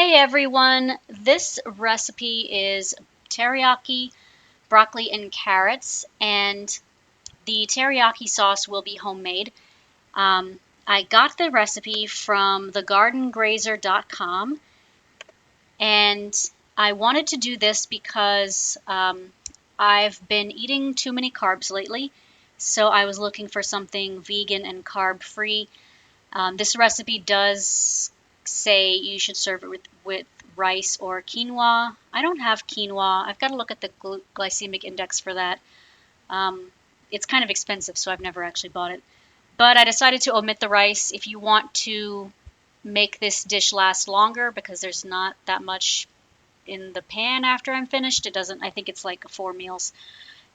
Hey everyone, this recipe is teriyaki, broccoli, and carrots, and the teriyaki sauce will be homemade. I got the recipe from thegardengrazer.com, and I wanted to do this because I've been eating too many carbs lately, so I was looking for something vegan and carb-free. This recipe does say you should serve it with rice or quinoa. I don't have quinoa. I've got to look at the glycemic index for that. It's kind of expensive, so I've never actually bought it. But I decided to omit the rice. If you want to make this dish last longer, because there's not that much in the pan after I'm finished, I think it's like 4 meals,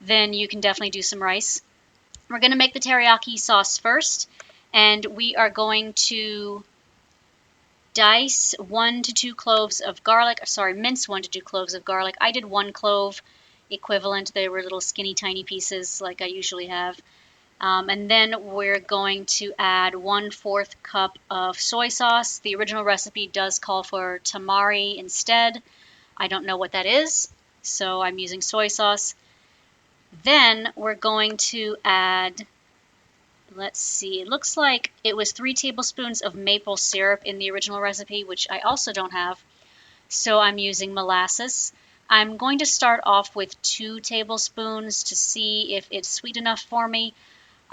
then you can definitely do some rice. We're going to make the teriyaki sauce first, and we are going to dice 1 to 2 cloves of garlic, mince 1 to 2 cloves of garlic. I did 1 clove equivalent. They were little skinny tiny pieces like I usually have. And then we're going to add 1/4 cup of soy sauce. The original recipe does call for tamari instead. I don't know what that is, so I'm using soy sauce. Then we're going to add, let's see, it looks like it was 3 tablespoons of maple syrup in the original recipe, which I also don't have. So I'm using molasses. I'm going to start off with 2 tablespoons to see if it's sweet enough for me.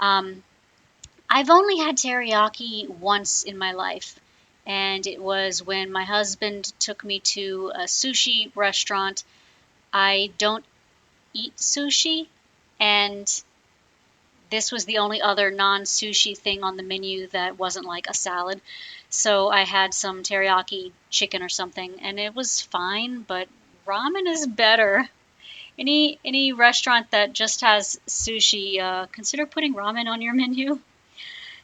I've only had teriyaki once in my life, and it was when my husband took me to a sushi restaurant. I don't eat sushi, and this was the only other non-sushi thing on the menu that wasn't like a salad. So I had some teriyaki chicken or something, and it was fine, but ramen is better. Any restaurant that just has sushi, consider putting ramen on your menu.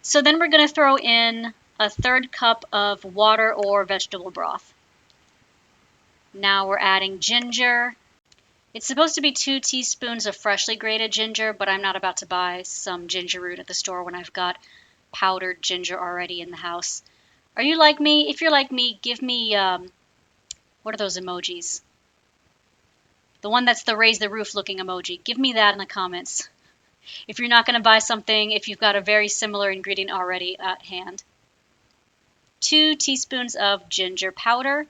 So then we're going to throw in 1/3 cup of water or vegetable broth. Now we're adding ginger. It's supposed to be 2 teaspoons of freshly grated ginger, but I'm not about to buy some ginger root at the store when I've got powdered ginger already in the house. Are you like me? If you're like me, give me, what are those emojis? The one that's the raise the roof looking emoji. Give me that in the comments. If you're not going to buy something, if you've got a very similar ingredient already at hand. 2 teaspoons of ginger powder.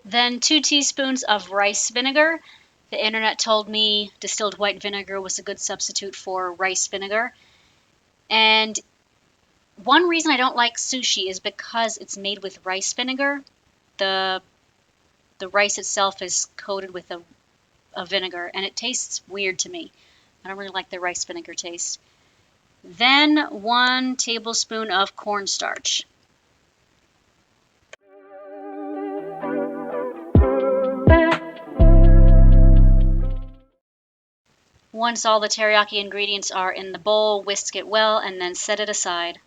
Then 2 teaspoons of rice vinegar. The internet told me distilled white vinegar was a good substitute for rice vinegar. And one reason I don't like sushi is because it's made with rice vinegar. The rice itself is coated with a vinegar, and it tastes weird to me. I don't really like the rice vinegar taste. Then 1 tablespoon of cornstarch. Once all the teriyaki ingredients are in the bowl, whisk it well and then set it aside.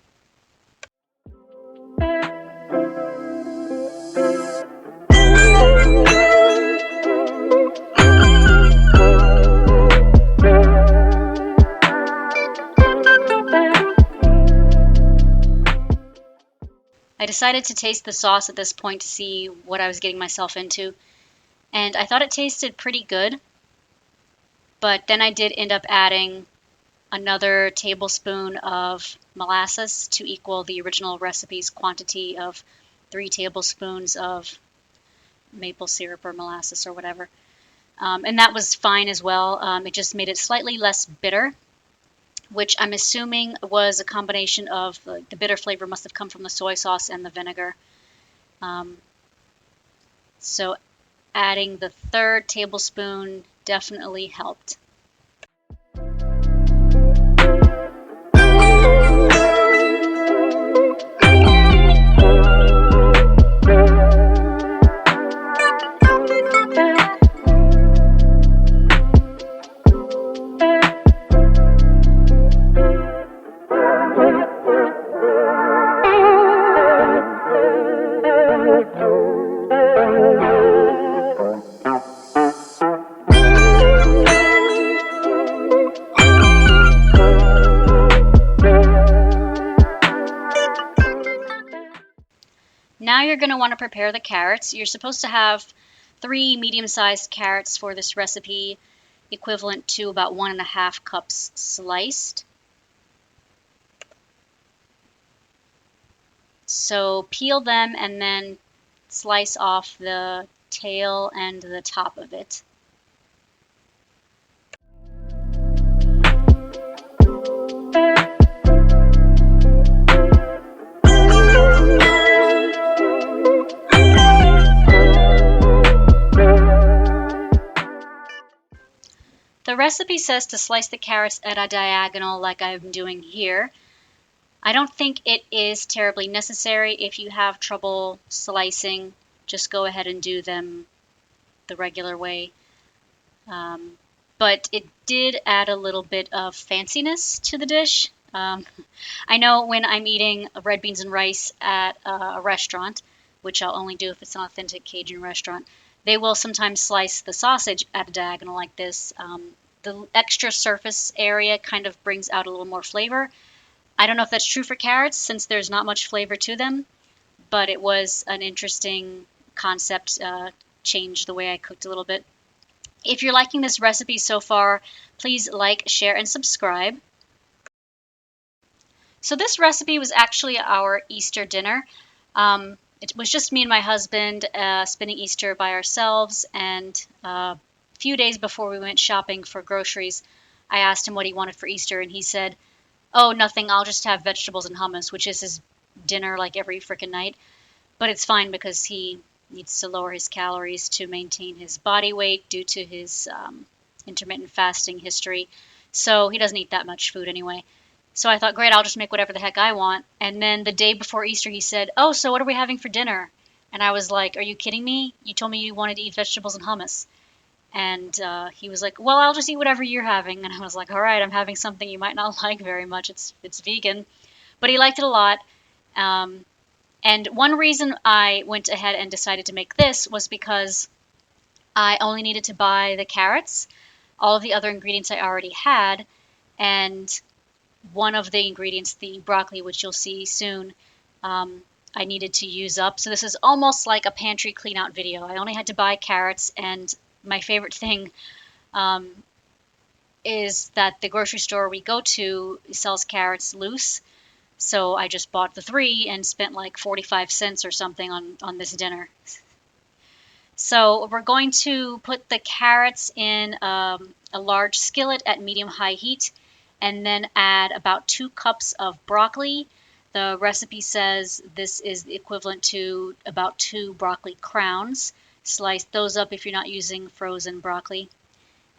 I decided to taste the sauce at this point to see what I was getting myself into, and I thought it tasted pretty good. But then I did end up adding another tablespoon of molasses to equal the original recipe's quantity of 3 tablespoons of maple syrup or molasses or whatever. And that was fine as well. It just made it slightly less bitter, which I'm assuming was a combination of the bitter flavor must have come from the soy sauce and the vinegar. So adding the 3rd tablespoon definitely helped. now you're going to want to prepare the carrots. You're supposed to have 3 medium-sized carrots for this recipe, equivalent to about 1.5 cups sliced. So peel them and then slice off the tail and the top of it. The recipe says to slice the carrots at a diagonal like I'm doing here. I don't think it is terribly necessary. If you have trouble slicing, just go ahead and do them the regular way. But it did add a little bit of fanciness to the dish. I know when I'm eating red beans and rice at a restaurant, which I'll only do if it's an authentic Cajun restaurant, they will sometimes slice the sausage at a diagonal like this. The extra surface area kind of brings out a little more flavor. I don't know if that's true for carrots since there's not much flavor to them, but it was an interesting concept, changed the way I cooked a little bit. If you're liking this recipe so far, please like, share, and subscribe. So this recipe was actually our Easter dinner. It was just me and my husband spending Easter by ourselves, and a few days before we went shopping for groceries, I asked him what he wanted for Easter, and he said, "Oh, nothing, I'll just have vegetables and hummus," which is his dinner like every frickin' night. But it's fine because he needs to lower his calories to maintain his body weight due to his intermittent fasting history. So he doesn't eat that much food anyway. So I thought, great, I'll just make whatever the heck I want. And then the day before Easter, he said, "Oh, so what are we having for dinner?" And I was like, "Are you kidding me? You told me you wanted to eat vegetables and hummus." And he was like, "Well, I'll just eat whatever you're having." And I was like, "All right, I'm having something you might not like very much. It's vegan." But he liked it a lot. And one reason I went ahead and decided to make this was because I only needed to buy the carrots. All of the other ingredients I already had. And one of the ingredients, the broccoli, which you'll see soon, I needed to use up. So this is almost like a pantry clean out video. I only had to buy carrots, and my favorite thing is that the grocery store we go to sells carrots loose. So I just bought the 3 and spent like 45 cents or something on this dinner. So we're going to put the carrots in a large skillet at medium-high heat and then add about 2 cups of broccoli. The recipe says this is equivalent to about 2 broccoli crowns. Slice those up if you're not using frozen broccoli.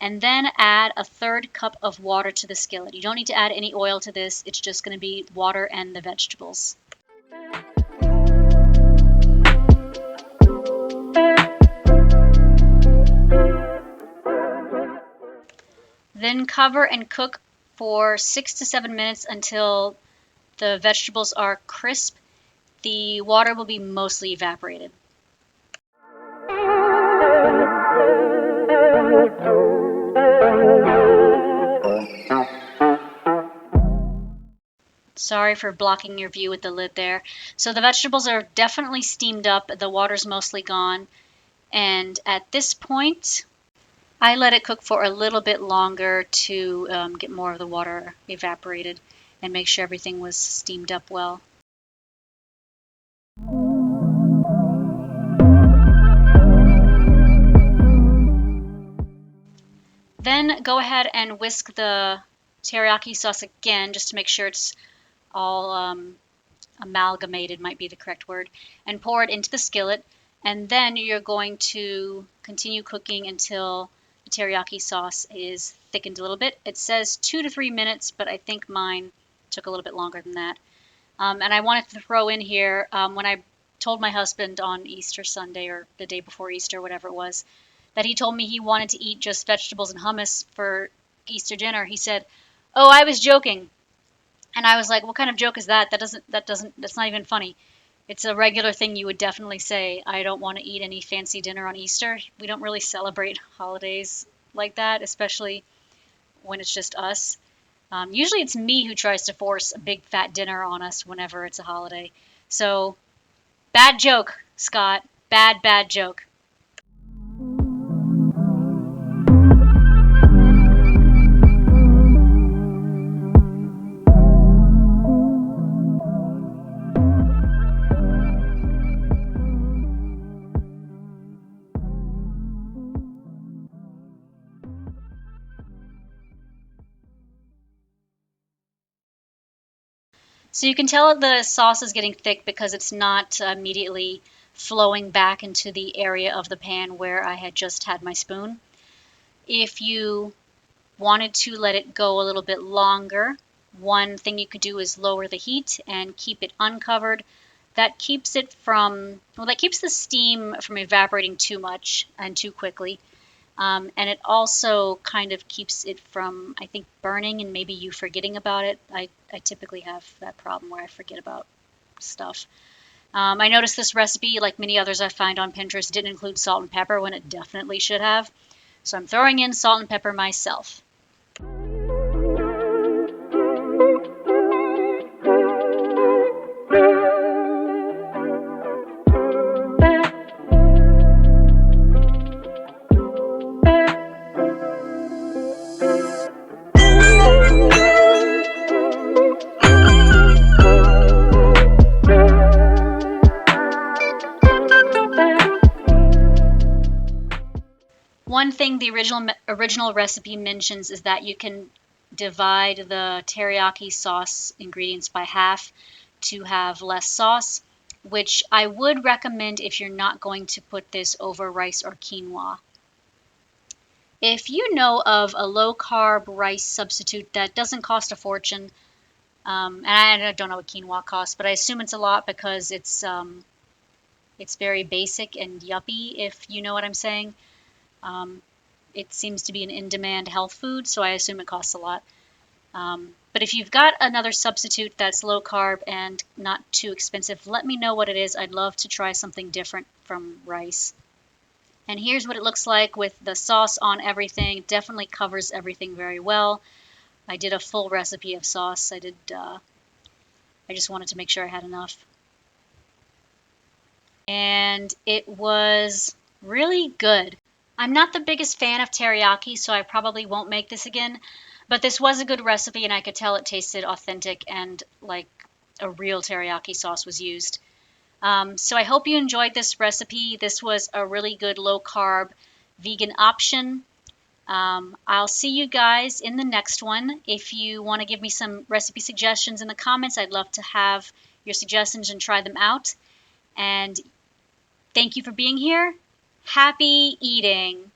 And then add a 1/3 cup of water to the skillet. You don't need to add any oil to this. It's just going to be water and the vegetables. Then cover and cook for 6 to 7 minutes until the vegetables are crisp. The water will be mostly evaporated. Sorry for blocking your view with the lid there. So the vegetables are definitely steamed up. The water's mostly gone. And at this point, I let it cook for a little bit longer to get more of the water evaporated and make sure everything was steamed up well. Then go ahead and whisk the teriyaki sauce again just to make sure it's all amalgamated, might be the correct word, and pour it into the skillet. And then you're going to continue cooking until the teriyaki sauce is thickened a little bit. It says 2 to 3 minutes, but I think mine took a little bit longer than that. And I wanted to throw in here, when I told my husband on Easter Sunday or the day before Easter, whatever it was, that he told me he wanted to eat just vegetables and hummus for Easter dinner, he said, "Oh, I was joking." And I was like, "What kind of joke is that? That's not even funny." It's a regular thing you would definitely say. I don't want to eat any fancy dinner on Easter. We don't really celebrate holidays like that, especially when it's just us. Usually it's me who tries to force a big fat dinner on us whenever it's a holiday. So Bad joke, Scott. Bad, bad joke. So you can tell the sauce is getting thick because it's not immediately flowing back into the area of the pan where I had just had my spoon. If you wanted to let it go a little bit longer, one thing you could do is lower the heat and keep it uncovered. That keeps it from, well, that keeps the steam from evaporating too much and too quickly. And it also kind of keeps it from, I think, burning and maybe you forgetting about it. I typically have that problem where I forget about stuff. I noticed this recipe, like many others I find on Pinterest, didn't include salt and pepper when it definitely should have. So I'm throwing in salt and pepper myself. One thing the original recipe mentions is that you can divide the teriyaki sauce ingredients by half to have less sauce, which I would recommend if you're not going to put this over rice or quinoa. If you know of a low-carb rice substitute that doesn't cost a fortune, and I don't know what quinoa costs, but I assume it's a lot because it's very basic and yuppie, if you know what I'm saying. Um, it seems to be an in-demand health food, so I assume it costs a lot. But if you've got another substitute that's low carb and not too expensive, let me know what it is. I'd love to try something different from rice. And here's what it looks like with the sauce on everything. It definitely covers everything very well. I did a full recipe of sauce. I just wanted to make sure I had enough. And it was really good. I'm not the biggest fan of teriyaki, so I probably won't make this again. But this was a good recipe, and I could tell it tasted authentic and like a real teriyaki sauce was used. So I hope you enjoyed this recipe. This was a really good low-carb vegan option. I'll see you guys in the next one. If you want to give me some recipe suggestions in the comments, I'd love to have your suggestions and try them out. And thank you for being here. Happy eating!